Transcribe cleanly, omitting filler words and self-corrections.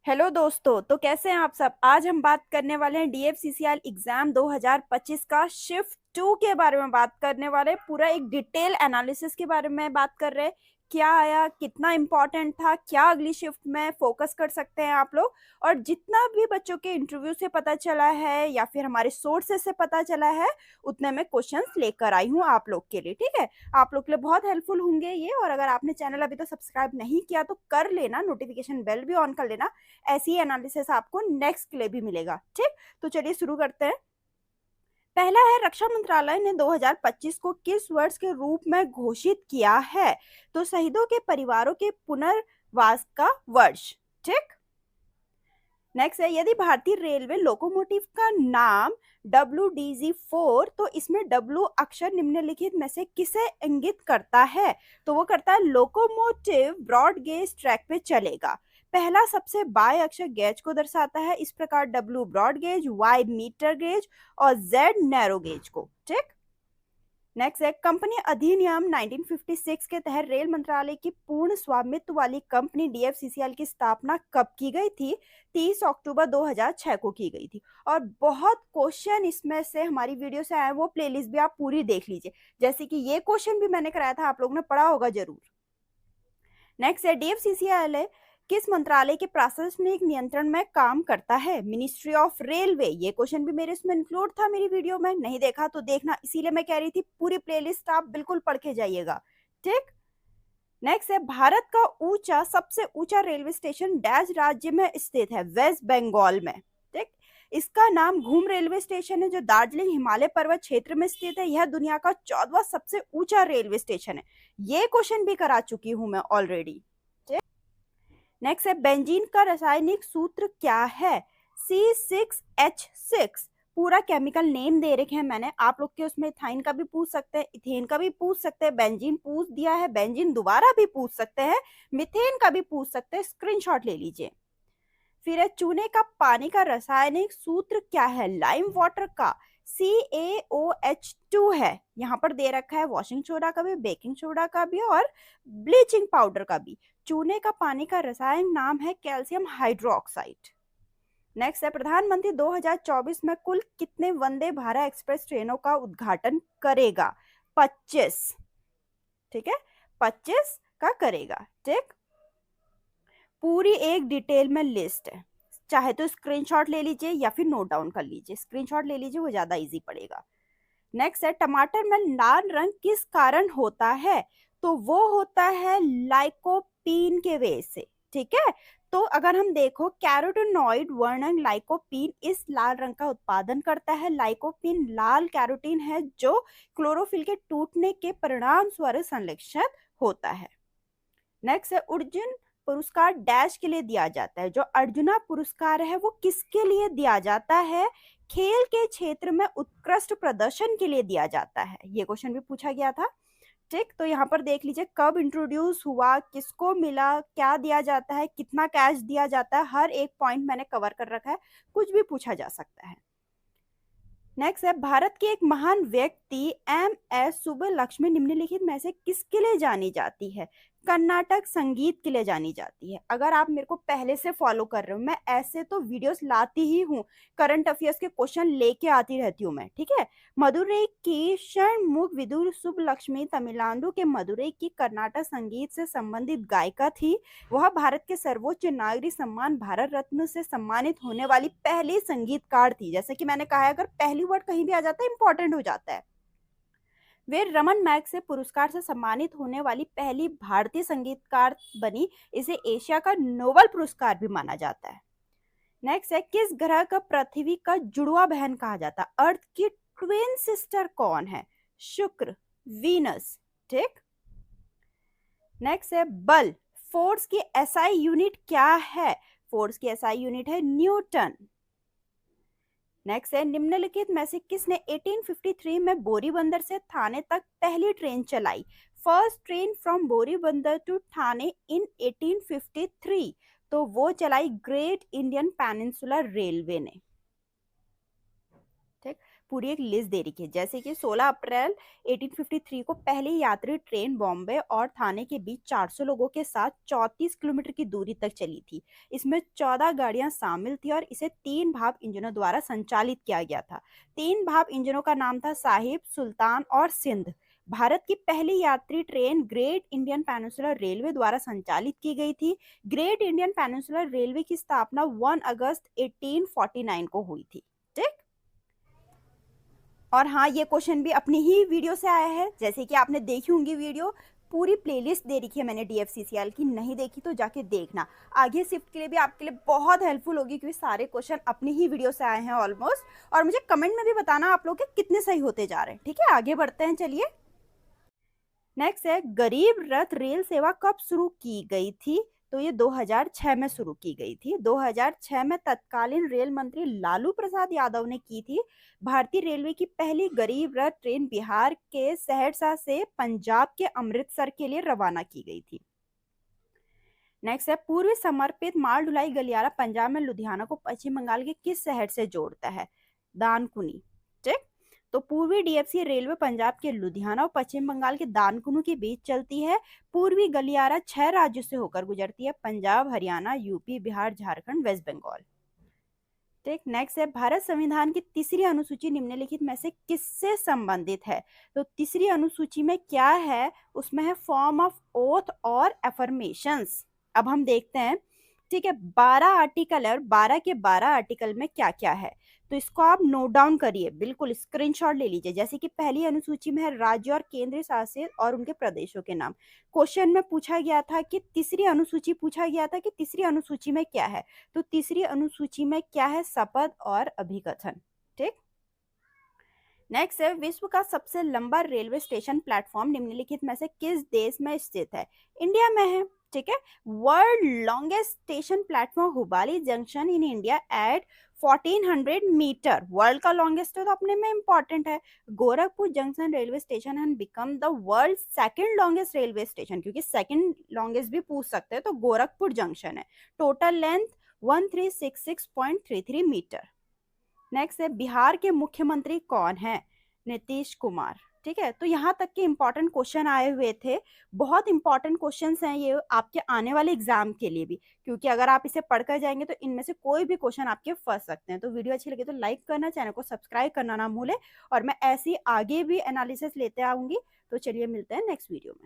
Hello दोस्तों, तो कैसे हैं आप सब। आज हम बात करने वाले हैं डीएफसीसीएल एग्जाम 2025 का शिफ्ट 2 के बारे में बात करने वाले हैं। पूरा एक डिटेल एनालिसिस के बारे में बात कर रहे हैं। क्या आया, कितना इम्पोर्टेंट था, क्या अगली शिफ्ट में फोकस कर सकते हैं आप लोग। और जितना भी बच्चों के इंटरव्यू से पता चला है या फिर हमारे सोर्सेस से पता चला है, उतने में क्वेश्चंस लेकर आई हूँ आप लोग के लिए। ठीक है, आप लोग के लिए बहुत हेल्पफुल होंगे ये। और अगर आपने चैनल अभी तो सब्सक्राइब नहीं किया तो कर लेना, नोटिफिकेशन बेल भी ऑन कर लेना। ऐसी एनालिसिस आपको नेक्स्ट के लिए भी मिलेगा। ठीक, तो चलिए शुरू करते हैं। पहला है, रक्षा मंत्रालय ने 2025 को किस वर्ष के रूप में घोषित किया है। तो शहीदों के परिवारों के पुनर्वास का वर्ष। ठीक, नेक्स्ट है, यदि भारतीय रेलवे लोकोमोटिव का नाम WDG4, तो इसमें W अक्षर निम्नलिखित में से किसे इंगित करता है। तो वो करता है लोकोमोटिव ब्रॉड गेज ट्रैक पे चलेगा। पहला सबसे बाएं अक्षर गेज को दर्शाता है, इस प्रकार W broad gauge, Y metre gauge और Z नैरो गेज को। ठीक, नेक्स्ट है, कंपनी अधिनियम 1956 के तहत रेल मंत्रालय की पूर्ण स्वामित्व वाली कंपनी डीएफसीसीएल की स्थापना कब की गई थी। 30 अक्टूबर 2006 को की गई थी। और बहुत क्वेश्चन इसमें से हमारी वीडियो से आए, वो प्लेलिस्ट भी आप पूरी देख लीजिए। जैसे कि ये क्वेश्चन भी मैंने कराया था, आप लोगों ने पढ़ा होगा जरूर। नेक्स्ट है, डीएफसीसीएल किस मंत्रालय के प्रशासनिक नियंत्रण में काम करता है। Ministry of railway. ये क्वेश्चन भी मेरे इसमें इंक्लूड था मेरी वीडियो में, नहीं देखा तो देखना, इसीलिए मैं कह रही थी पूरी प्लेलिस्ट आप बिल्कुल पढ़ के जाइएगा। ठीक, नेक्स्ट है, भारत का सबसे ऊंचा रेलवे स्टेशन डैश राज्य में स्थित है। वेस्ट बंगाल में। ठीक, इसका नाम घूम रेलवे स्टेशन है, जो दार्जिलिंग हिमालय पर्वत क्षेत्र में स्थित है। यह दुनिया का 14वां सबसे ऊंचा रेलवे स्टेशन है। ये क्वेश्चन भी करा चुकी हूं मैं ऑलरेडी। नेक्स्ट है, बेंजीन का रासायनिक सूत्र क्या है। C6H6। पूरा केमिकल नेम दे रखे हैं मैंने, आप लोग के उसमें इथाइन का भी पूछ सकते हैं, इथेन का भी पूछ सकते हैं, बेंजीन पूछ दिया है, बेंजीन दोबारा भी पूछ सकते हैं, मिथेन का भी पूछ सकते हैं, स्क्रीनशॉट ले लीजिए। फिर है, चूने का पानी का रासायनिक सूत्र क्या है। लाइम वाटर का CaOH2 है। यहाँ पर दे रखा है वॉशिंग सोडा का भी, बेकिंग सोडा का भी और ब्लीचिंग पाउडर का भी। चूने का पानी का रासायनिक नाम है कैल्शियम हाइड्रोक्साइड। नेक्स्ट है, प्रधानमंत्री 2024 में कुल कितने वंदे भारत एक्सप्रेस ट्रेनों का उद्घाटन करेगा। 25। ठीक है, 25 का करेगा। ठीक, पूरी एक डिटेल में लिस्ट है, चाहे तो स्क्रीनशॉट ले लीजिए या फिर नोट डाउन कर लीजिए। स्क्रीनशॉट ले लीजिए, वो ज्यादा इजी पड़ेगा। नेक्स्ट है, टमाटर में लाल रंग किस कारण होता है। तो वो होता है लाइकोपीन के वजह से। ठीक है, तो अगर हम देखो, कैरोटीनॉइड वर्णक लाइकोपीन इस लाल रंग का उत्पादन करता है। लाइकोपीन लाल कैरोटीन है जो क्लोरोफिल के टूटने के परिणाम स्वरूप संश्लेषित होता है। नेक्स्ट है, अर्जुन पुरस्कार डैश के लिए दिया जाता है। जो अर्जुना पुरस्कार है वो किसके लिए दिया जाता है। खेल के क्षेत्र में उत्कृष्ट प्रदर्शन के लिए दिया जाता है। ये क्वेश्चन भी पूछा गया था। ठीक, तो यहाँ पर देख लीजिए कब इंट्रोड्यूस हुआ, किसको मिला, क्या दिया जाता है, कितना कैश दिया जाता है, हर एक पॉइंट मैंने कवर कर रखा है, कुछ भी पूछा जा सकता है। नेक्स्ट है, भारत की एक महान व्यक्ति MS सुब्बलक्ष्मी निम्नलिखित में से किसके लिए जानी जाती है। कर्नाटक संगीत के लिए जानी जाती है। अगर आप मेरे को पहले से फॉलो कर रहे हो, मैं ऐसे तो वीडियोस लाती ही हूँ, करंट अफेयर्स के क्वेश्चन लेके आती रहती हूँ मैं। ठीक है, मदुरई की षणमुख विदुर सुब्बलक्ष्मी तमिलनाडु के मदुरई की कर्नाटक संगीत से संबंधित गायिका थी। वह भारत के सर्वोच्च नागरिक सम्मान भारत रत्न से सम्मानित होने वाली पहली संगीतकार थी। जैसे कि मैंने कहा है, अगर पहली वर्ड कहीं भी आ जाता है इंपॉर्टेंट हो जाता है। वे रमन मैग्सेसे पुरस्कार से सम्मानित होने वाली पहली भारतीय संगीतकार बनी। इसे एशिया का नोबेल पुरस्कार भी माना जाता है। नेक्स्ट है, किस ग्रह का पृथ्वी का जुड़वा बहन कहा जाता है। अर्थ की ट्विन सिस्टर कौन है। शुक्र, वीनस। ठीक, नेक्स्ट है, बल फोर्स की SI यूनिट क्या है। फोर्स की SI यूनिट है न्यूटन। नेक्स्ट है, निम्नलिखित में से किसने 1853 में बोरीबंदर से थाने तक पहली ट्रेन चलाई। First train from Boribunder to Thane in 1853। तो वो चलाई ग्रेट इंडियन पेनिनसुलर रेलवे ने। ठीक, पूरी एक लिस्ट दे रखी है, जैसे कि 16 अप्रैल 1853 को पहली यात्री ट्रेन बॉम्बे और थाने के बीच 400 लोगों के साथ 34 किलोमीटर की दूरी तक चली थी। इसमें 14 गाड़ियां शामिल थी और इसे 3 भाप इंजनों द्वारा संचालित किया गया था। 3 भाप इंजनों का नाम था साहिब, सुल्तान और सिंध। भारत की पहली यात्री train great Indian peninsular railway द्वारा संचालित की गई थी। ग्रेट इंडियन पेनिनसुलर रेलवे की स्थापना 1 अगस्त 1849 को हुई थी। ठीक। और हाँ, ये क्वेश्चन भी अपनी ही वीडियो से आया है, जैसे कि आपने देखी होंगी वीडियो, पूरी प्लेलिस्ट दे रखी है मैंने DFCCL की, नहीं देखी तो जाके देखना। आगे शिफ्ट के लिए भी आपके लिए बहुत हेल्पफुल होगी, क्योंकि सारे क्वेश्चन अपनी ही वीडियो से आए हैं ऑलमोस्ट। और मुझे कमेंट में भी बताना आप लोग के कितने सही होते जा रहे हैं। ठीक है, आगे बढ़ते हैं, चलिए। नेक्स्ट है, गरीब रथ रेल सेवा कब शुरू की गई थी? तो ये 2006 में शुरू की गई थी। 2006 में तत्कालीन रेल मंत्री लालू प्रसाद यादव ने की थी। भारतीय रेलवे की पहली गरीब रथ ट्रेन बिहार के सहरसा से पंजाब के अमृतसर के लिए रवाना की गई थी। नेक्स्ट है, पूर्व समर्पित माल ढुलाई गलियारा पंजाब में लुधियाना को पश्चिम बंगाल के किस शहर से जोड़ता है? दानकुनी। ठीक। तो पूर्वी DFC रेलवे पंजाब के लुधियाना और पश्चिम बंगाल के दानकुनी के बीच चलती है। पूर्वी गलियारा 6 राज्यों से होकर गुजरती है: पंजाब, हरियाणा, यूपी, बिहार, झारखंड, वेस्ट बंगाल। ठीक। नेक्स्ट है, भारत संविधान की तीसरी अनुसूची निम्नलिखित में से किससे संबंधित है? तो तीसरी अनुसूची में क्या है? उसमें है फॉर्म ऑफ ओथ और एफर्मेशंस। अब हम देखते हैं। ठीक है, 12 आर्टिकल है और 12 के 12 आर्टिकल में क्या क्या है, तो इसको आप नोट डाउन करिए, बिल्कुल स्क्रीनशॉट ले लीजिए। जैसे कि पहली अनुसूची में है राज्य और केंद्र शासित और उनके प्रदेशों के नाम। क्वेश्चन में पूछा गया था कि तीसरी अनुसूची, पूछा गया था कि तीसरी अनुसूची में क्या है, तो तीसरी अनुसूची में क्या है? शपथ और अभिकथन। ठीक। नेक्स्ट है, विश्व का सबसे लंबा रेलवे स्टेशन प्लेटफॉर्म निम्नलिखित में से किस देश में स्थित है? इंडिया में है। ठीक है, world longest station platform Hubballi junction in India at 1400 metre. World का लॉन्गेस्ट है तो अपने में इंपॉर्टेंट है। Gorakhpur junction railway station has become the world second longest railway station, क्योंकि सेकंड लॉन्गेस्ट भी पूछ सकते हैं, तो गोरखपुर जंक्शन है। Total length 1366.33 metre. नेक्स्ट है, बिहार के मुख्यमंत्री कौन है? नीतीश कुमार। ठीक है, तो यहाँ तक के इंपॉर्टेंट क्वेश्चन आए हुए थे। बहुत इंपॉर्टेंट क्वेश्चंस हैं ये आपके आने वाले एग्जाम के लिए भी, क्योंकि अगर आप इसे पढ़कर जाएंगे तो इनमें से कोई भी क्वेश्चन आपके फंस सकते हैं। तो वीडियो अच्छी लगे तो लाइक करना, चैनल को सब्सक्राइब करना ना भूले, और मैं ऐसी आगे भी एनालिसिस लेते आऊंगी। तो चलिए मिलते हैं नेक्स्ट वीडियो में।